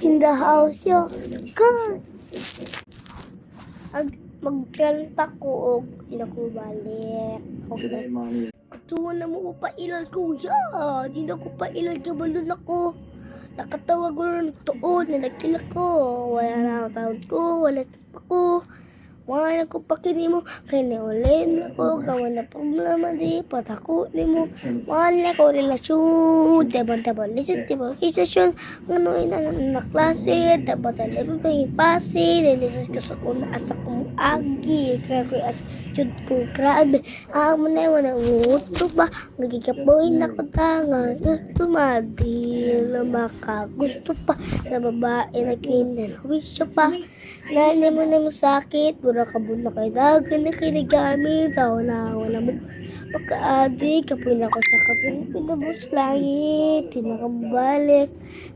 in the house, yo. Scar! Magkanta ko og di na ko balik. Okay. Tuwa na mo pa ilal kuya. Di na ko pa ilal kabalon ako. Nakatawa ko rin tuon na nagkila ko. Wala na ako taon ko. Wala pa ko. Wala ko pakini mo. Kiniulin ako. Gawa na problema di. Patako ni mo. Wala ko relasyon. Diba lisod. Diba isasyon. Ano na klase. Diba talaga pangipasi. Nilisas ko sa una. Asa ko agi. Kaya ko as jud ko. Grabe. Amo na yung nanguto ba. Nagikapoy na ko tanga. Gusto madil. Maka. Gusto pa. Sa babae na kinal. Wish pa. Nani mo na mo sakit. Mura ka muna kay dagan na kinigamit. Tao na wala mo. Pagka-adik. Kapoy na ko sa kapin. Pinabos langit. Di na ka mo balik.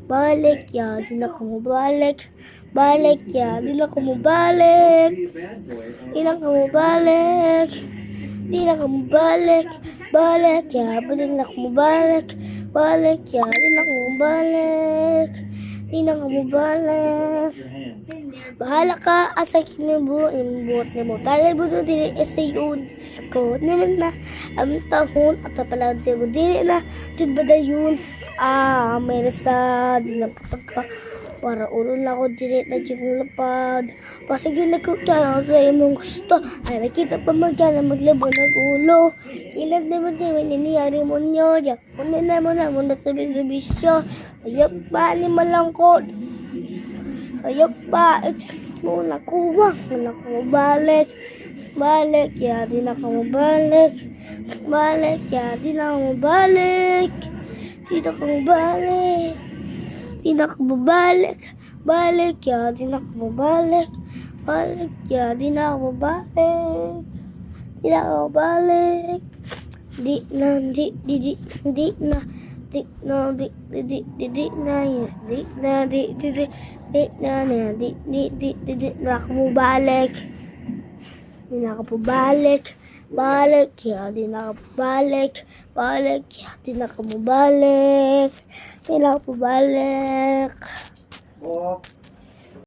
Balik ya. Di na ka mo balik. Balik ya. Di na ka mo balik. Di na ka mo balik. Di na ka mo balik. Balik ya. Di na ka mo balik. Balik ya. Di na ka mo balik. Di na ka mo balik. Bahala ka, asa kinibuot ni mo. Talay mo doon din sa yun. Ko naman na, ang tahon, at pala din mo din na, dyan ba na yun? May rasa, di na patagka. Para ulo na ako din na dyan lapad. Pasag yun nagkukya sa imong gusto. Ay nakita pa magyan na maglabo ng ulo. Ilan naman din, nangyari mo nyo. Kunin na mo na sa bisyo. Ayop pa, ni malangkot. Ayop pa, mo nakuha. Wala ko mabalik. Balik, ya, di na ka mabalik. Balik, ya, di na ka mabalik. Di na ka mabalik. Di na ka mabalik. Balik, ya, di na ka mabalik. Balik, ya, di na ka mabalik. Di na ka mabalik. Di na, di na. Di na, di na, na ako mo balik. Di na ako po balik. Balik, ya, di na ako balik. Balik, ya, di na ako mo balik. Di na ako po balik.